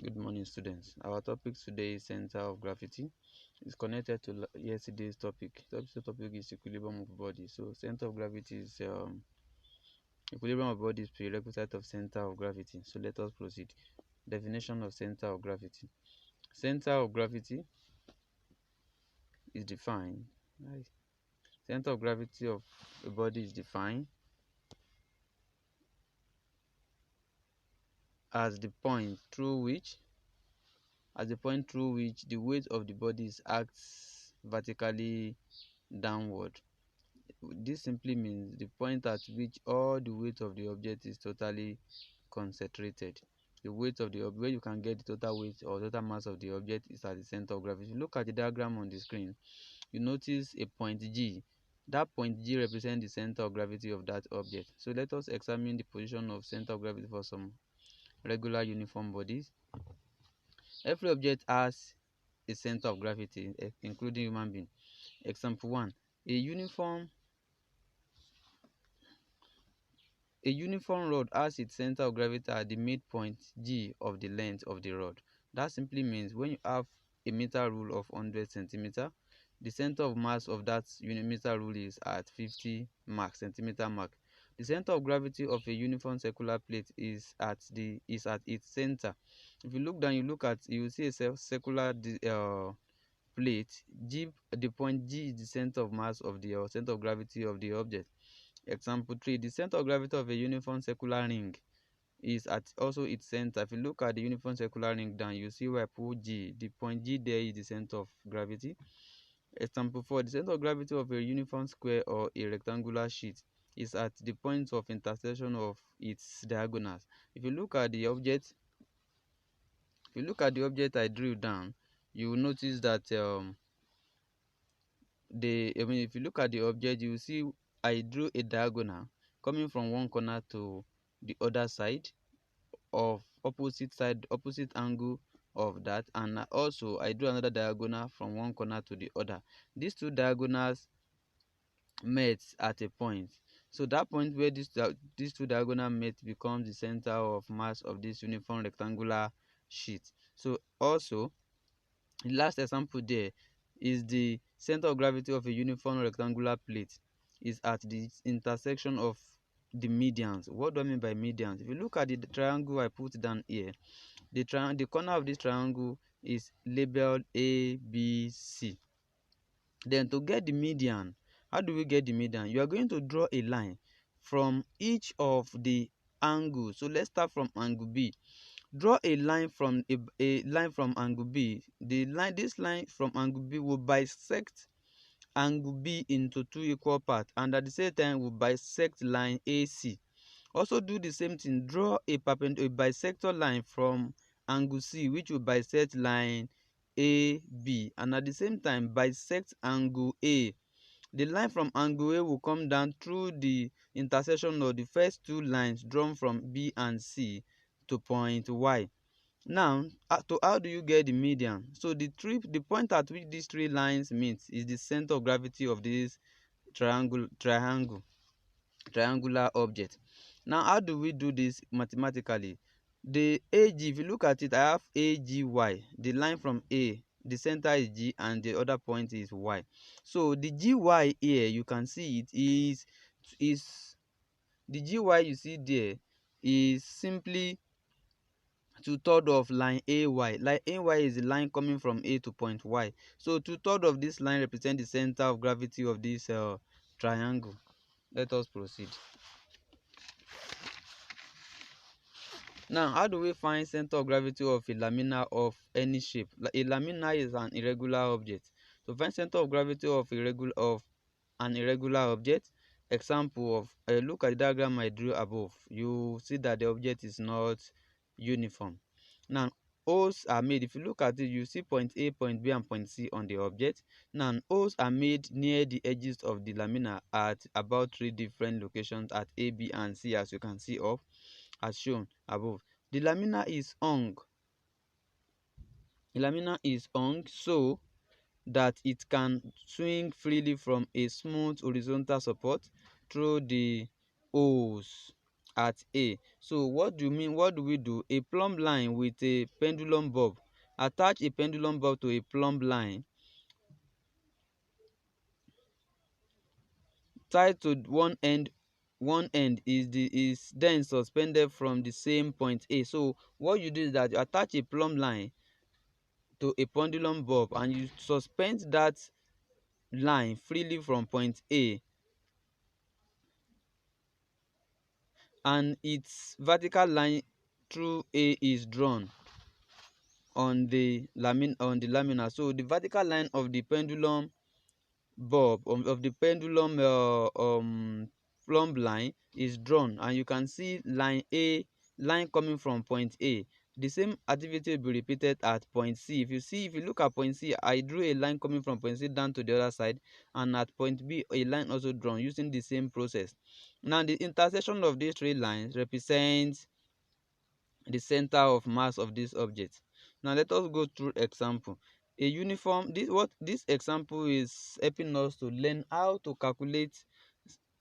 Good morning, students. Our topic today is center of gravity. It's connected to yesterday's topic. Today's topic is equilibrium of body. So, center of gravity is equilibrium of body is prerequisite of center of gravity. So, let us proceed. Definition of center of gravity. Center of gravity is defined. Right. Center of gravity of a body is defined as the point through which the weight of the body acts vertically downward. This simply means the point at which all the weight of the object is totally concentrated. The weight of the object, where you can get the total weight or total mass of the object, is at the center of gravity. If you look at the diagram on the screen, you notice a point G. That point G represents the center of gravity of that object. So let us examine the position of center of gravity for some regular uniform bodies. Every object has a center of gravity, including human being. Example 1. A uniform rod has its center of gravity at the midpoint G of the length of the rod. That simply means when you have a meter rule of 100 centimeter, the center of mass of that meter rule is at 50 centimeter mark. The center of gravity of a uniform circular plate is at its center. If you look down, you will see a circular plate. The point G is the center of mass of the center of gravity of the object. Example 3. The center of gravity of a uniform circular ring is at also its center. If you look at the uniform circular ring down, you see where I put G. The point G there is the center of gravity. Example 4. The center of gravity of a uniform square or a rectangular sheet is at the point of intersection of its diagonals. If you look at the object I drew down, you will notice that if you look at the object, you will see I drew a diagonal coming from one corner to the other side of opposite angle of that, and also I drew another diagonal from one corner to the other. These two diagonals met at a point. So that point where these two diagonal met becomes the center of mass of this uniform rectangular sheet. So also, the last example there is the center of gravity of a uniform rectangular plate is at the intersection of the medians. What do I mean by medians? If you look at the triangle I put down here, the corner of this triangle is labeled ABC. Then to get the median, how do we get the median? You are going to draw a line from each of the angles. So let's start from angle B. Draw a line from a line from angle B. This line from angle B will bisect angle B into two equal parts, and at the same time will bisect line AC. Also do the same thing. Draw a bisector line from angle C, which will bisect line AB, and at the same time bisect angle A. The line from angle A will come down through the intersection of the first two lines drawn from B and C to point Y. Now, how do you get the median? So the point at which these three lines meet is the center of gravity of this triangular object. Now, how do we do this mathematically? The AG, if you look at it, I have AGY. The line from A, the center is G and the other point is Y. So the GY here, you can see it is the GY you see there is simply 2/3 of line AY. Line AY is the line coming from A to point Y. So 2/3 of this line represents the center of gravity of this triangle. Let us proceed. Now, how do we find center of gravity of a lamina of any shape? A lamina is an irregular object. To find center of gravity of an irregular object, example of look at the diagram I drew above. You see that the object is not uniform. Now, O's are made. If you look at it, you see point A, point B, and point C on the object. Now, O's are made near the edges of the lamina at about 3 different locations at A, B, and C, as you can see up as shown above. The lamina is hung. The lamina is hung so that it can swing freely from a smooth horizontal support through the O's. at A. So what do you mean? What do we do? A plumb line with a pendulum bob. Attach a pendulum bob to a plumb line tied to one end is then suspended from the same point A. So what you do is that you attach a plumb line to a pendulum bob and you suspend that line freely from point A, and its vertical line through A is drawn on the lamina. So the vertical line of the pendulum bob of the pendulum plumb line is drawn, and you can see line coming from point A. The same activity will be repeated at point C. If you look at point C, I drew a line coming from point C down to the other side, and at point B a line also drawn using the same process. Now the intersection of these three lines represents the center of mass of this object. Now let us go through example. A uniform this example is helping us to learn how to calculate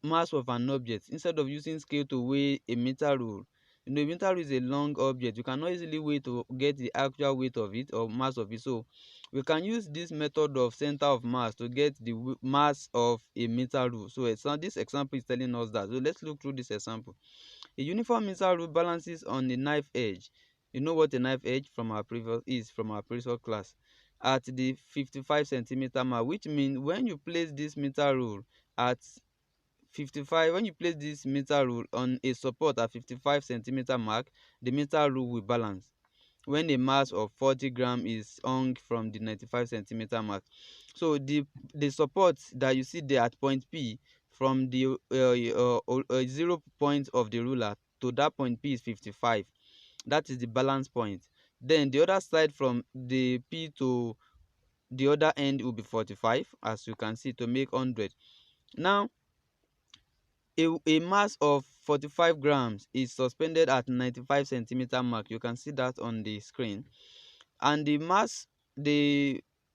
mass of an object instead of using scale to weigh a meter rule. A meter rule is a long object. You cannot easily weigh to get the actual weight of it or mass of it. So we can use this method of center of mass to get the mass of a meter rule. So this example is telling us that. So let's look through this example. A uniform meter rule balances on a knife edge. You know what a knife edge from our previous class at the 55 centimeter mark, which means when you place this meter rule at 55, when you place this meter rule on a support at 55 centimeter mark, the meter rule will balance when a mass of 40 gram is hung from the 95 centimeter mark. So the support that you see there at point P from the 0 point of the ruler to that point P is 55. That is the balance point. Then the other side from the P to the other end will be 45, as you can see, to make 100. Now a mass of 45 grams is suspended at 95 centimeter mark. You can see that on the screen, and the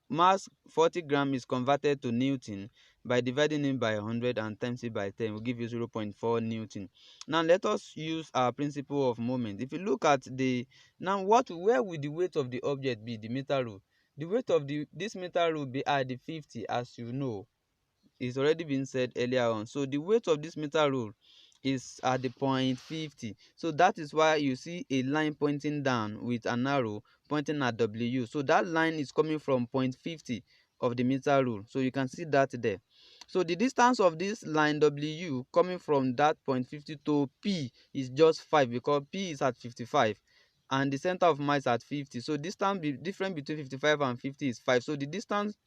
mass 40 gram is converted to Newton by dividing it by 100 and times it by 10 will give you 0.4 Newton. Now let us use our principle of moment. If you look at where will the weight of the object be? The meter rule. The weight of this meter rule be at the 50, as you know. It's already been said earlier on. So the weight of this meter rule is at the point 50. So that is why you see a line pointing down with an arrow pointing at W. So that line is coming from point 50 of the meter rule. So you can see that there. So the distance of this line W coming from that point 50 to P is just 5, because P is at 55 and the center of mass at 50. So distance difference between 55 and 50 is 5. So the distance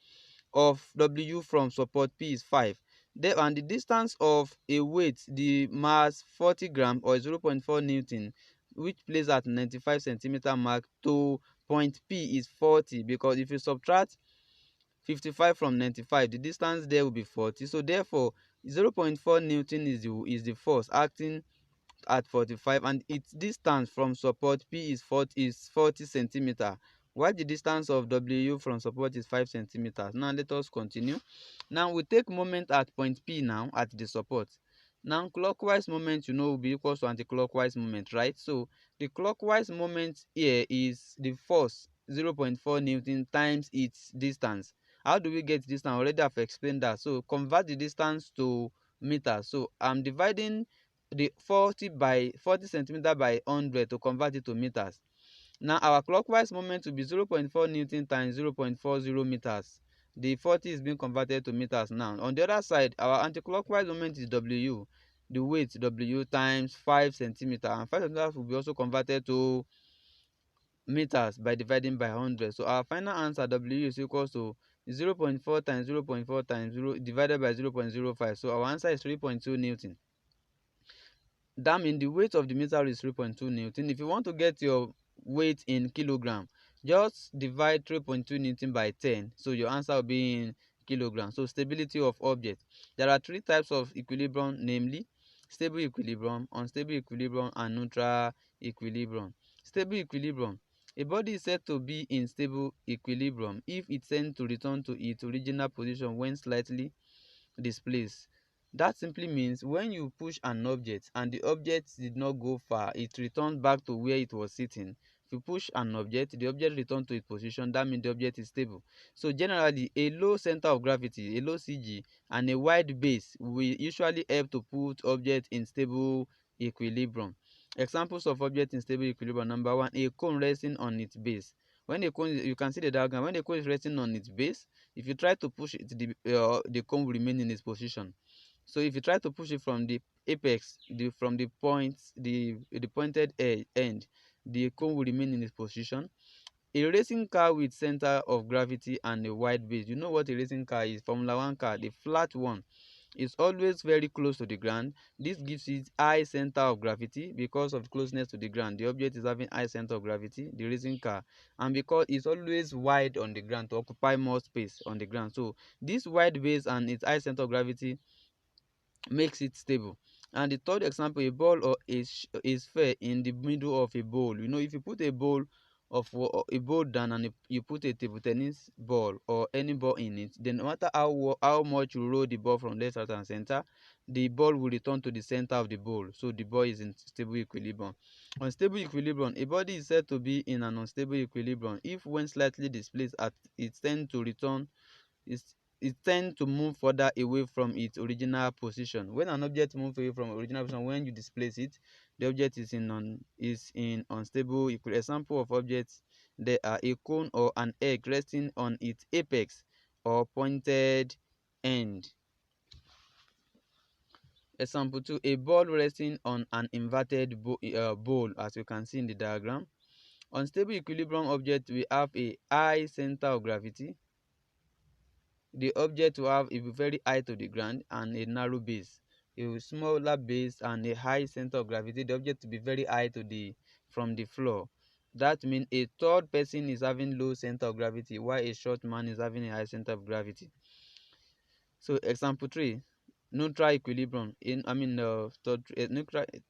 of W from support P is 5. And the distance of a weight, the mass 40 gram or 0.4 Newton, which places at 95 centimeter mark to point P is 40, because if you subtract 55 from 95, the distance there will be 40. So therefore 0.4 Newton is the force acting at 45, and its distance from support P is 40 centimeter, while the distance of W from support is 5 centimeters. Now let us continue. Now we take moment at point P now at the support. Now clockwise moment will be equal to anti-clockwise moment, right? So the clockwise moment here is the force 0.4 Newton times its distance. How do we get distance? Already I've explained that. So convert the distance to meters. So I'm dividing the 40 centimeter by 100 to convert it to meters. Now our clockwise moment will be 0.4 Newton times 0.40 meters. The 40 is being converted to meters now. On the other side, our anti-clockwise moment is W, the weight W times 5 centimeter, and 5 centimeters will be also converted to meters by dividing by 100. So our final answer W is equal to 0.4 times 0.4 times 0 divided by 0.05. So our answer is 3.2 Newton. That means the weight of the meter is 3.2 Newton. If you want to get your weight in kilogram, just divide 3.2 Newton by 10. So your answer will be in kilograms. So stability of object. There are three types of equilibrium, namely stable equilibrium, unstable equilibrium, and neutral equilibrium. Stable equilibrium. A body is said to be in stable equilibrium if it tends to return to its original position when slightly displaced. That simply means when you push an object and the object did not go far, it returns back to where it was sitting. If you push an object, the object returns to its position, that means the object is stable. So generally, a low center of gravity, a low CG, and a wide base will usually help to put objects in stable equilibrium. Examples of objects in stable equilibrium: number one, a cone resting on its base. When a cone, you can see the diagram, when a cone is resting on its base, if you try to push it, the cone will remain in its position. So if you try to push it from the apex, from the point, the pointed end, the cone will remain in its position. A racing car with center of gravity and a wide base. You know what a racing car is? Formula One car, the flat one, is always very close to the ground. This gives it high center of gravity because of closeness to the ground. The object is having high center of gravity, the racing car, and because it's always wide on the ground to occupy more space on the ground. So this wide base and its high center of gravity makes it stable. And the third example, a ball or a sphere in the middle of a bowl. You know, if you put a bowl a bowl down and you put a table tennis ball or any ball in it, then no matter how much you roll the ball from left, right, and center, the ball will return to the center of the bowl. So the ball is in stable equilibrium. Unstable equilibrium: a body is said to be in an unstable equilibrium if, when slightly displaced, it tends to return is it tend to move further away from its original position. When an object moves away from original position, when you displace it, the object is in unstable equilibrium. Example of objects: there are a cone or an egg resting on its apex or pointed end. Example 2, a ball resting on an inverted bowl, as you can see in the diagram. Unstable equilibrium object will have a high center of gravity. The object will have a very high to the ground and a narrow base. A smaller base and a high center of gravity. The object to be very high from the floor. That means a third person is having low center of gravity while a short man is having a high center of gravity. So example 3, neutral equilibrium. Neutral,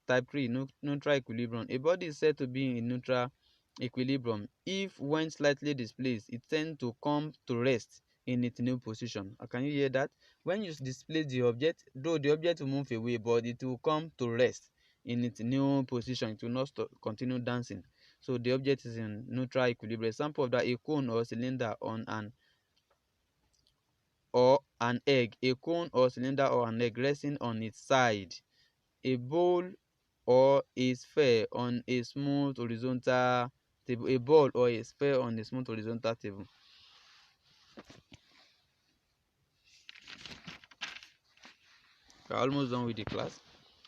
type 3, neutral equilibrium. A body is said to be in neutral equilibrium if, when slightly displaced, it tends to come to rest in its new position. Can you hear that? When you displace the object, though the object will move away, but it will come to rest in its new position. It will not continue dancing. So the object is in neutral equilibrium. Example of that: a cone or cylinder or an egg. A cone or cylinder or an egg resting on its side. A bowl or a sphere on a smooth horizontal table. A ball or a sphere on a smooth horizontal table. We're almost done with the class.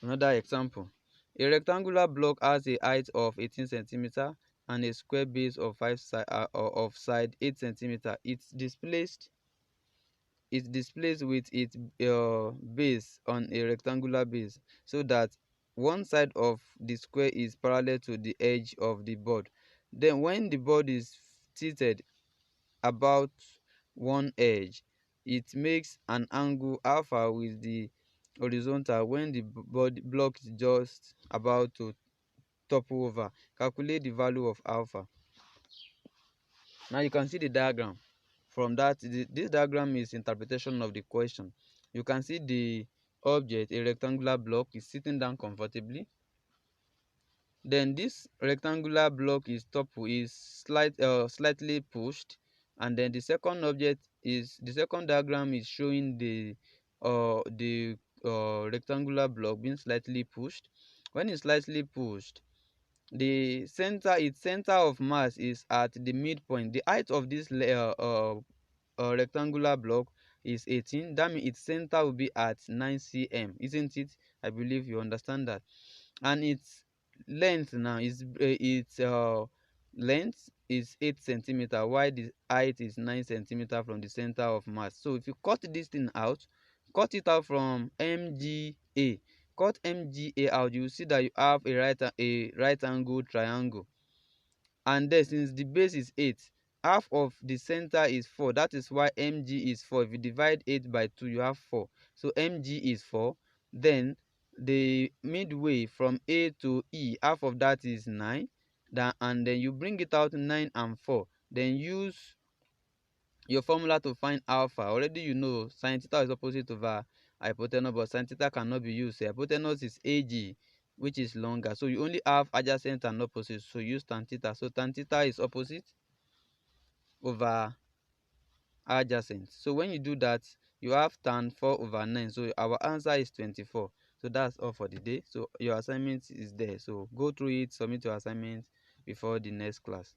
Another example: a rectangular block has a height of 18 centimeter and a square base of of side 8 centimeter. It's displaced with its base on a rectangular base, so that one side of the square is parallel to the edge of the board. Then when the board is tilted about one edge, it makes an angle alpha with the horizontal when the block is just about to topple over. Calculate the value of alpha. Now you can see the diagram. From that, this diagram is interpretation of the question. You can see the object, a rectangular block, is sitting down comfortably. Then this rectangular block is slightly pushed, and then the second diagram is showing the rectangular block being slightly pushed. When it's slightly pushed, its center of mass is at the midpoint. The height of this rectangular block is 18. That means its center will be at 9 cm, isn't it? I believe you understand that. And its length now is 8 centimeter, while the height is 9 centimeter from the center of mass. So if you cut this thing out, cut it out from MGA, cut MGA out, you see that you have a right angle triangle. And then since the base is 8, half of the center is 4. That is why MG is 4. If you divide 8 by 2, you have 4. So MG is 4. Then the midway from A to E, half of that is 9. And then you bring it out 9 and 4. Then use your formula to find alpha. Already you know sin theta is opposite over hypotenuse, but sin theta cannot be used. So hypotenuse is AG, which is longer. So you only have adjacent and opposite. So use tan theta. So tan theta is opposite over adjacent. So when you do that, you have tan 4/9. So our answer is 24. So that's all for the day. So your assignment is there. So go through it, submit your assignment before the next class.